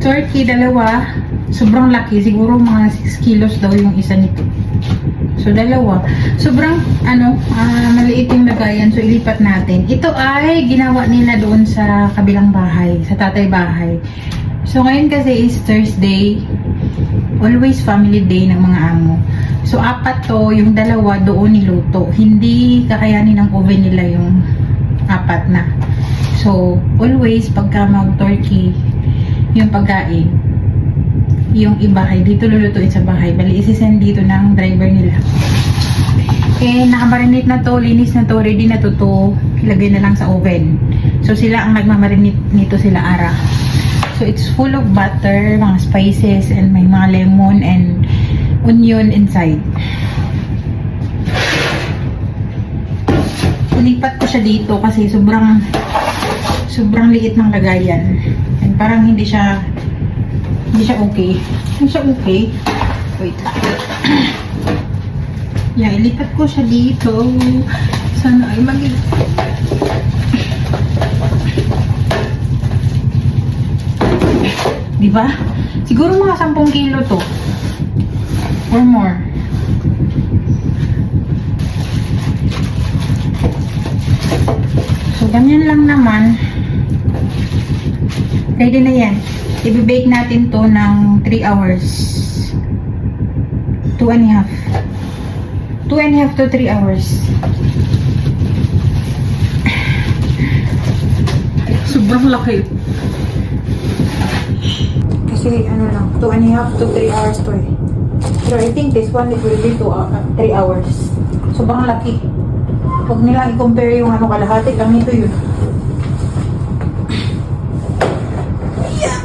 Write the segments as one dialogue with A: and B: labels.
A: turkey, dalawa. Sobrang laki. Siguro mga 6 kilos daw yung isa nito. So, dalawa. Sobrang, maliit yung lagayan. So, ilipat natin. Ito ay ginawa nila doon sa kabilang bahay. Sa tatay bahay. So, ngayon kasi is Thursday. Always family day ng mga amo. So, 4 to. Yung dalawa doon niluto. Hindi kakayanin ng oven nila yung 4 na. So, always pagka mag-turkey, yung pagkain, yung iba ay dito lulutuin sa bahay. Bali, isisend dito ng driver nila. Okay, nakamarinate na to, linis na to, ready na to. Ilagay na lang sa oven. So, sila ang nagmamarinate nito, sila Ara. So, it's full of butter, mga spices, and may mga lemon and onion inside. Lipat ko siya dito kasi sobrang liit ng lagayan. And parang hindi siya okay. Hindi siya okay. Wait. Yeah, ilipat ko siya dito. Sana ay maging... Diba? Siguro mga 10 kilo to. Or more. So, ganyan lang naman. Ready na yan. I-bake natin to ng 3 hours. 2.5. 2.5 to 3 hours. Sobrang laki. Kasi lang, 2.5 to 3 hours to eh. So I think this one it will be 3 hours. Sobrang laki. Huwag nila i-compare yung kalahati lang nito yun. Yeah.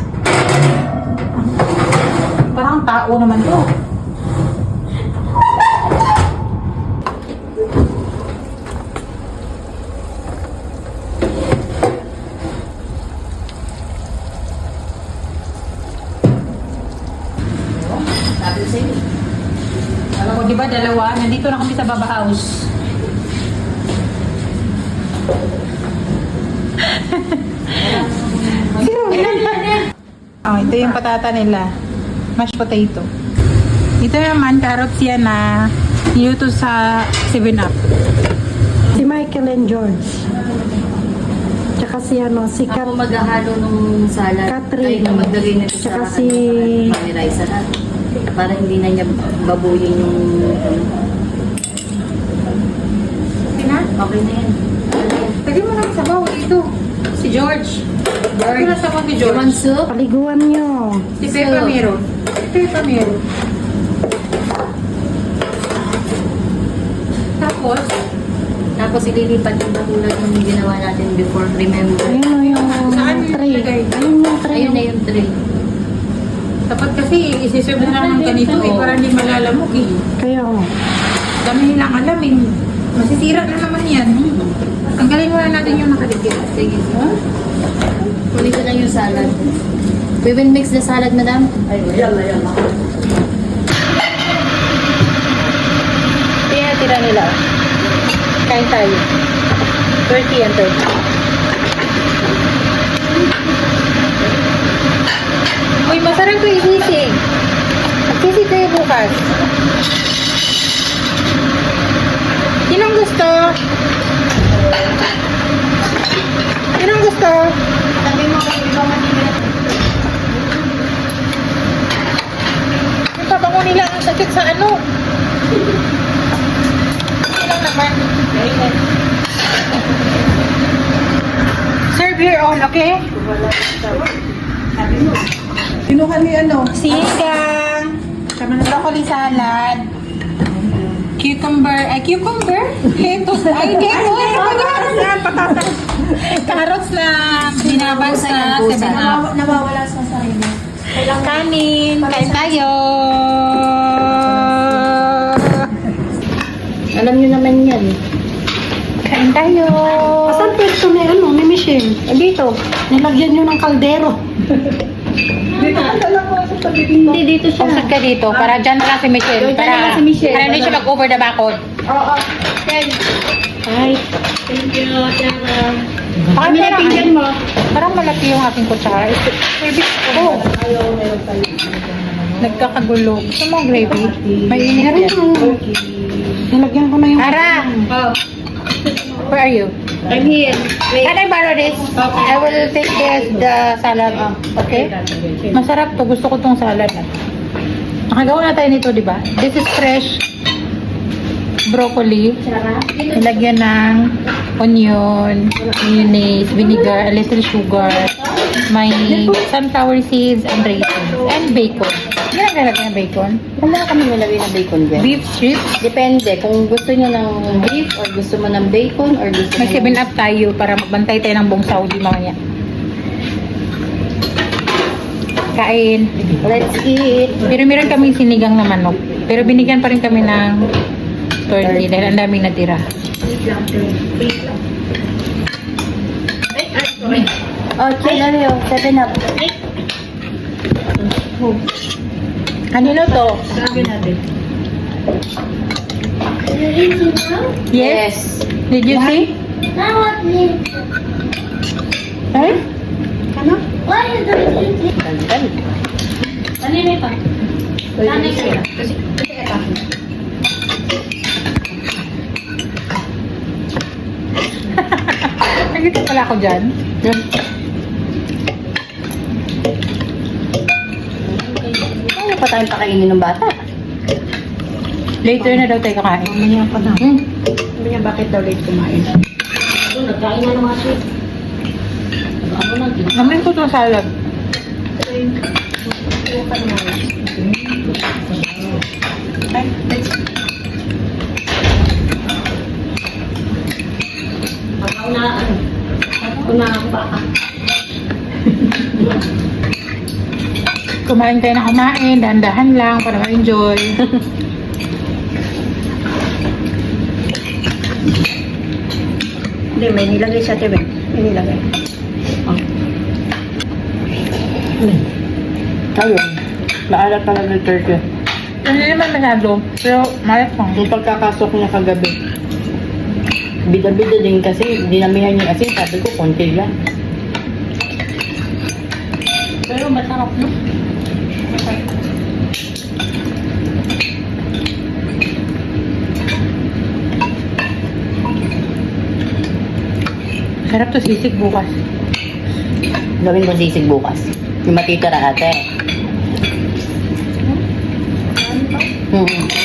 A: Parang tao naman to. Sabi sa inyo. Alam ko, diba dalawa? Nandito na kami sa Baba House. Ito yung patata nila. Mashed potato. Ito naman, carrots yan na niluto sa 7-Up.
B: Si Michael and George. Tsaka si
C: Ako maghahalo nung salad.
B: Catherine.
C: Ay, na maglagay nito
B: Tsaka
C: sa
B: si...
C: rice salad. Para hindi na niya babuyin yung...
A: Okay na?
C: Okay na yan.
A: Lagyan mo lang sabaw ito. Si George. Lagyan mo lang sabaw ni
C: You want
A: George.
C: soup?
B: Paliguan nyo.
A: Si Peppa meron. Si Peppa meron.
C: Tapos ililipat yung katulad ng ginawa natin before. Remember?
B: Ayun o yung
A: Saan yung
B: tray.
A: ilagay?
B: Ayun yung tray.
C: Ayun na yung tray.
A: Dapat kasi isi-serve na lang ng ganito eh, para hindi malalamog eh.
B: Kaya mo.
A: Dami nilang alamin. Masisira na naman yan. Tanggalin muna natin yung nakadikit.
C: Sige. Kunin ko lang yung salad. We will mix the salad, madam. Ay, yan.
A: Tira nila. Kain tayo. 30 and 30. Uy, masarap ko isisig. Magsisig kayo bukas. Sinong gusto? Sinong gusto?
C: Sabi mo kayo, di ba manibig?
A: Yung pabango nila ang sakit sa ano? Hindi lang naman. Serve your own, okay?
B: Kinuha ni
A: Sinigang, broccoli salad, cucumber, lettuce, patata, carrots na binabag sa 7-Up.
C: Nawawala sa sarili.
A: Kanin, kain tayo.
C: Alam nyo naman yan.
A: Kain tayo.
B: Saan pwesto ni Michelle?
A: Dito.
B: Nilagyan nyo ng kaldero.
C: Hindi, dito siya.
A: Pusod ka dito, para dyan na lang si Michelle.
C: Dyan na lang si Michelle.
A: Para hindi siya mag-over the bakod.
C: Oo.
A: Ay.
C: Thank you, Tiara.
A: Parang
C: Kami na pinggan mo.
A: Parang malaki yung aking kutsara. Service ko. Nagkakagulo. Gusto mo gravy? Mainit
B: Meron
A: yan.
B: yung... Nilagyan ko na yung...
A: Ara! Where are you?
C: I'm here.
A: Can I borrow this? I will take the salad. Okay? Masarap to. Gusto ko tong salad. Nakagawa na tayo nito, di ba? This is fresh broccoli. Nilagyan ng onion, mayonnaise, vinegar, a little sugar, may sunflower seeds, and raisins, and bacon. Hindi na kailangan ng bacon.
C: Wala kami nilagay ng bacon dyan.
A: Beef strips.
C: Depende kung gusto nyo ng beef or gusto mo ng bacon or gusto
A: May
C: mo
A: 7 up tayo para magbantay tayo ng buong Saudi mamaya. Kain.
C: Let's eat.
A: Pero meron kaming sinigang na manok. Pero binigyan pa rin kami ng 30 dahil ang daming natira.
C: Oh, chill Oreo. 7 up.
A: Kanino to? Yes. Did you see? Eh?
B: Ano?
C: Ganda.
A: Kanino ito? Nanay sila. Kasi ito. Nagkita pala ako dyan.
C: Ano pa tayong pakainin ng bata?
A: Later na daw tayo kakain.
B: Mamaya pa na.
A: Hmm.
B: Sabi niya, bakit daw late kumain?
C: Nagkain na ng mga sweet.
A: Namin ko itong salad. Kumain tayo na kumain, dahan-dahan lang para ma-enjoy.
B: Hindi, may nilagay sa TV. May nilagay.
C: Ayun. Maalat pala ng turkey.
A: Hindi naman masyado, pero malat lang.
C: Yung pagkakasok niya kagabi. Bida-bida din kasi dinamihan niya kasi sabi ko konti lang.
A: Pero masarap, no? Sarap to sisig bukas.
C: Gawin ko sisig bukas. Yung matitira ate.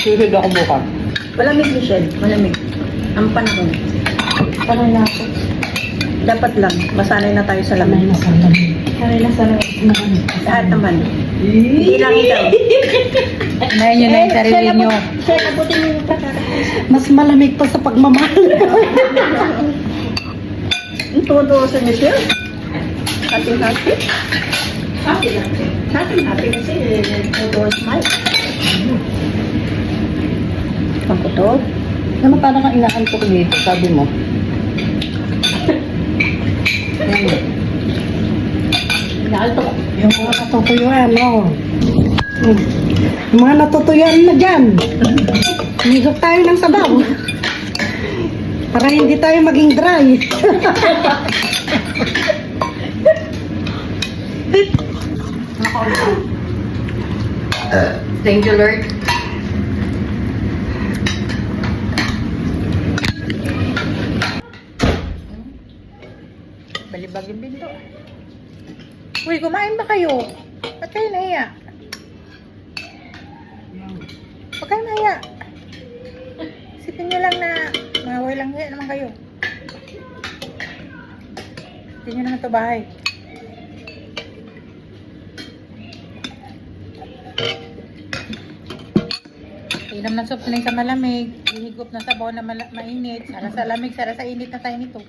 C: Sisig ako bukas.
B: Malamig, Michelle. Malamig. Ang panahon.
C: Parang na ako.
B: Dapat lang. Masanay na tayo sa lamig. Sanay na sa lamig. Lahat naman. Hindi lang ikaw.
A: Unahin nyo na yung sarili nyo.
B: Michelle, abutin mo yung mas malamig pa sa pagmamahal. Todo sa Michelle. Happy. Happy kasi todo smile. Pagkutod.
C: Naman parang kang inaantok dito, sabi mo. Inaantok.
B: Yung mga natutuyuan, no? Yung mga natutuyuan na dyan. Higop tayo ng sabaw. Para hindi tayo maging dry.
C: Thank you, Lord.
A: Balibag yung binto. Uy, kumain ba kayo? Ba't kayo nahiya? Huwag kayo nahiya. Isipin nyo lang na mga walang hiya naman kayo. Hindi nyo naman ito bahay. Inom ng soft drink sa malamig. Ihigop ng sabaw na mainit. Sara sa lamig, sara sa init na tayo nito.